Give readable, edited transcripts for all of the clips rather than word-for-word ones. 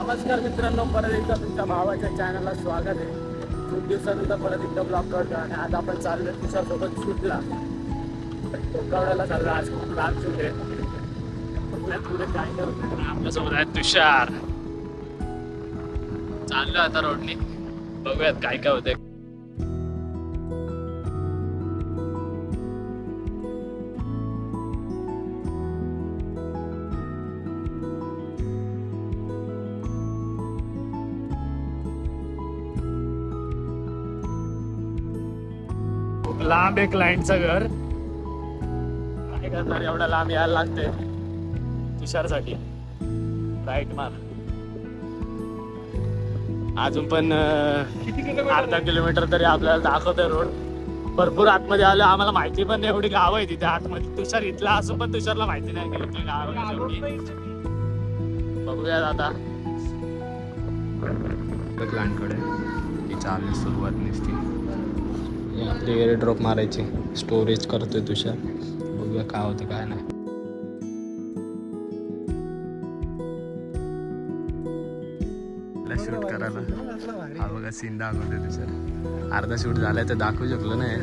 नमस्कार मित्रांनो, परत एकदा तुमच्या भावाच्या चॅनलला स्वागत आहे. खूप दिवसानंतर परत एकदा ब्लॉग करतो आणि आज आपण चाललो तुझ्यासोबत शूटला. कोकणाला चाललो. आज खूप लांब शूट आहे. पुढे काय करतो आपल्यासोबत आहे तुषार. चाललो आता रोडनी, बघूयात काय काय होतंय. लांब आहे क्लायंटचं घर. काय करणार, एवढा लांब यायला लागते तुषारसाठी. राईट मार. अजून पण अर्धा किलोमीटर तरी आपल्याला दाखवतोय रोड. भरपूर आतमध्ये आलं. आम्हाला माहिती पण नाही एवढी गाव आहे तिथे आतमध्ये. तुषार इथला असून पण तुषारला माहिती नाही की इथली गाव आहे. बघूयात आता क्लायंटकडे ती चालली सुरुवात नसती. आपली एअर ड्रॉप मारायची. स्टोरेज करतोय तुषार. बघूया काय होतं काय नाही. शूट करायला हा बघा सीन दाखवतोय तुषार. अर्धा शूट झालाय तर दाखवू शकलो नाही.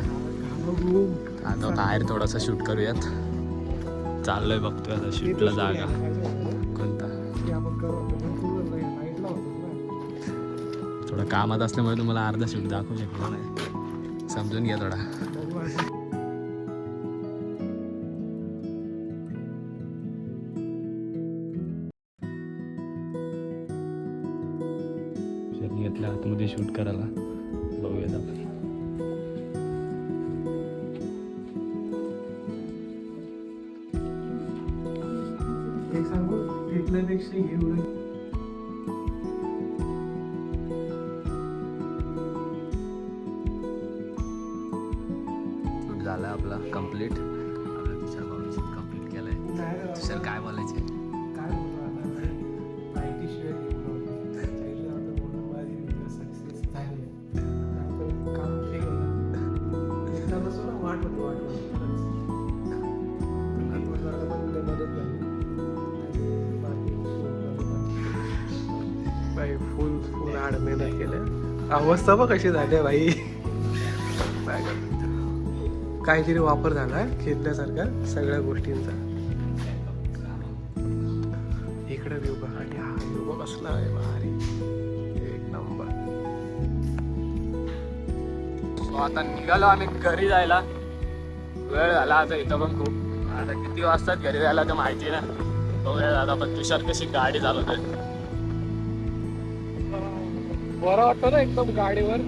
आता बाहेर थोडासा शूट करूयात. चाललोय बघतोय आता शूटला जागा कोणता. थोडं कामात असल्यामुळे तुम्हाला अर्धा शूट दाखवू शकलो नाही. समजून घ्या थोडा. घेतल्या आतमध्ये शूट करायला. बघूयात आपण. शूट झाला आपला कम्प्लीट. आपला तुषार भाऊने शूट कम्प्लीट केलाय. तुषार काय बोलायचे? भाई फुल हाड मेहनत केल्या. अवस्था बघ कशी झाली भाई. काहीतरी वापर झाला खेळण्यासारखा सगळ्या गोष्टींचा. इकडे व्ह्यू बघा आणि हा व्ह्यू कसला आहे भारी. एक नंबर. आता निघालो आम्ही घरी जायला. वेळ झाला आता इथं पण खूप. आता किती वाजतात घरी जायला तर माहिती ना. बघूया दादा. पण तुषार कशी गाडी चालवतोय. बरं वाटतं ना एकदम गाडीवर.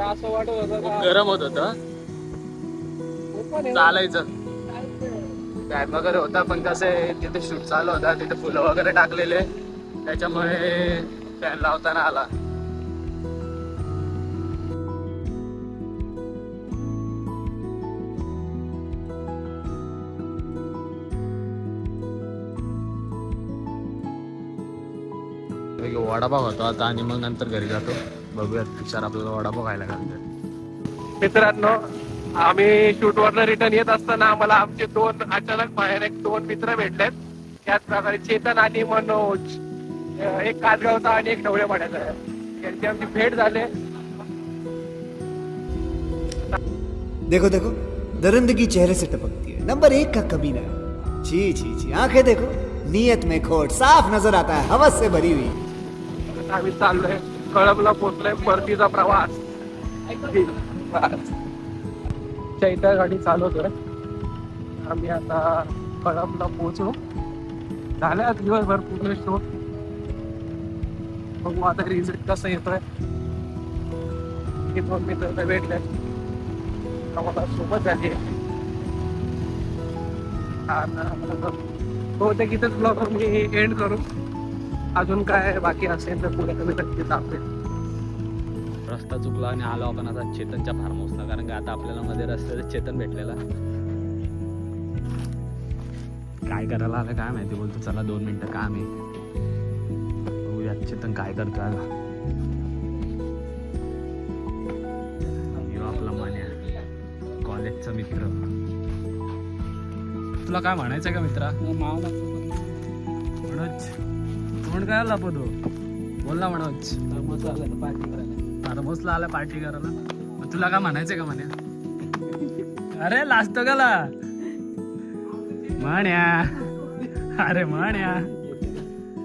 असं वाटत होतं खूप गरम होत होतं. चालायचं बॅग वगैरे होता पण कसं आहे तिथे शूट चालू होता. तिथे फुलं वगैरे टाकलेले त्याच्यामुळे फॅन लावताना आला. वडापाव होता आता आणि मग नंतर घरी जातो. बघूयात तुषार आपल्याला वडापाव खायला घालतोय. मित्रांनो, आम्ही शूटवरनं रिटर्न येत असताना आम्हाला आमचे अचानक बाहेर दोन मित्र भेटलेत. त्याच प्रकारे चेतन आणि मनोज. एक कासगावचा आणि एक ढवळेवाड्याचा आहे. यांची आमची भेट झाले. देखो देखो दरिंदगी चेहरे से टपकती है. नंबर 1 का कमीना. जी जी जी आंखें देखो, नीयत में खोट साफ नजर आता है, हवस से भरी हुई. आम्ही चाललोय कळंबला पोहोचलोय. परतीचा प्रवास. चैत्या गाडी चालवतोय. आम्ही आता कळंबला पोहोचू. झाल्या दिवसभर पूर्ण शो. बघू आता रिझल्ट कसं येतोय. हे दोन मित्र भेटले आम्हाला सोबत झाली. हो ते कितीच ब्लॉग मी एंड करू. अजून काय बाकी असेल तर पुढे कमी नक्की दाखवेल. रस्ता चुकला आणि आलो आपण आता चेतनच्या फार्म हाऊसला. कारण का आता आपल्याला मध्ये रस्त्यात चेतन भेटलेला. काय करायला आलं काय माहिती. बोलतो चला 2 मिनिटं काम आहे. बघूया चेतन काय करतो. आपला मान्या कॉलेजचा मित्र. तुला काय म्हणायचं का मित्रा? मनोज तोंड काय लपतो बोल ना मनोज आता बसला आला पार्टी करायला मग तुला काय म्हणायचं का म्हणे अरे लाजतो गेला म्हण्या अरे म्हण्या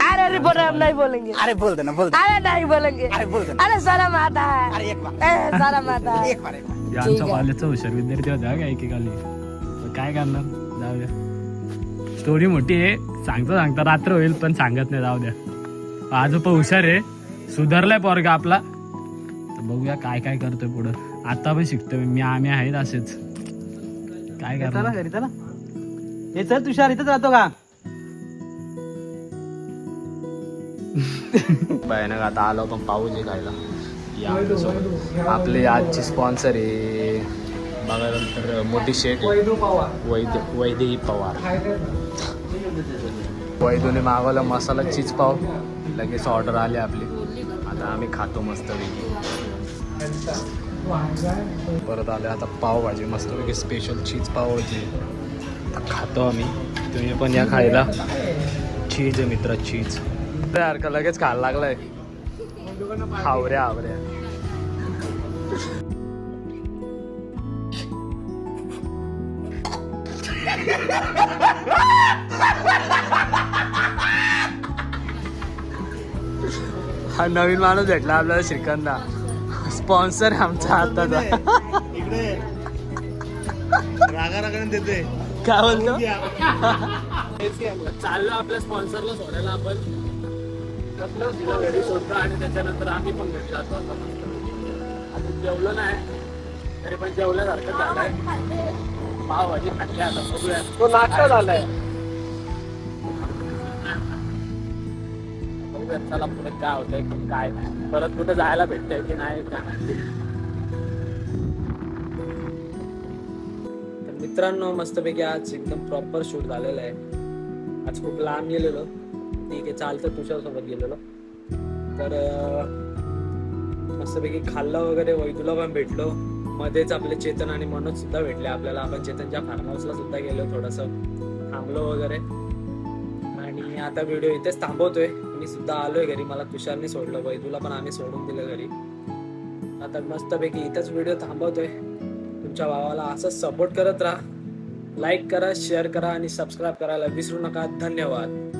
अरे अरे बोल हम नहीं बोलेंगे अरे बोल देना बोल अरे नहीं बोलेंगे अरे बोल देना अरे सारा माता है अरे एक बार सारा माता है एक बार आमच्या कॉलेजचा हुशार विद्यार्थी होता का एकेकाली तर काय करणार जाऊ द्या स्टोरी मोठी आहे सांगता रात्र होईल पण सांगत नाही जाऊ द्या आज पण हुशार आहे सुधारलाय पोरगा आपला तर बघूया काय काय करतोय पुढं आता पण शिकतोय मी आम्ही आहेत असेच काय करणार घरी चला हे चल तुषार इथंच राहतो का भयानक आता आलो पण पाऊस आहे खायला या आमच्यासोबत. आपली आजची स्पॉन्सर आहे बघायला तर मोठी शेट वैदेही पवार वैदूने मागवलं मसाला चीज पाव लगेच ऑर्डर आली आपली आता आम्ही खातो मस्तपैकी परत आले आता पावभाजी मस्तपैकी स्पेशल चीज पाव होती आता खातो आम्ही तुम्ही पण या खायला चीज आहे मित्र चीज यार का लगेच खायला लागलाय हावऱ्या हावऱ्या हा नवीन माणूस भेटला आपल्याला श्रीकांतला स्पॉन्सर आमचा आताचा देते काय बोलतो चाललो आपल्या स्पॉन्सरला सोडायला आपण तिला घरी सोडतो आणि त्याच्यानंतर आम्ही पण घरी जातो आता जेवलं नाही तरी पण जेवल्यासारखं झालंय पावभाजी खाल्ली आता बघूया तो नाश्ता झालाय बघूया चला पुढे काय होतंय काय नाही परत कुठे जायला भेटतंय की नाही काय नाही. तर मित्रांनो मस्तपैकी आज एकदम प्रॉपर शूट झालेलं आहे आज खूप लांब गेलेलो ठीक आहे चालतं तुझ्यासोबत गेलेलो तर मस्तपैकी खाल्लं वगैरे वैदूला पण भेटलो मध्येच आपले चेतन आणि मनोज सुद्धा भेटले आपल्याला आपण चेतनच्या फार्म हाऊसला सुद्धा गेलो थोडंसं थांबलो वगैरे आणि आता व्हिडिओ इथेच थांबवतोय मी सुद्धा आलोय घरी मला तुषारने सोडलं वैदूला पण आम्ही सोडून दिलं घरी आता मस्तपैकी इथंच व्हिडिओ थांबवतोय तुमच्या भावाला असंच सपोर्ट करत राहा लाईक करा शेअर करा आणि सबस्क्राईब करायला विसरू नका धन्यवाद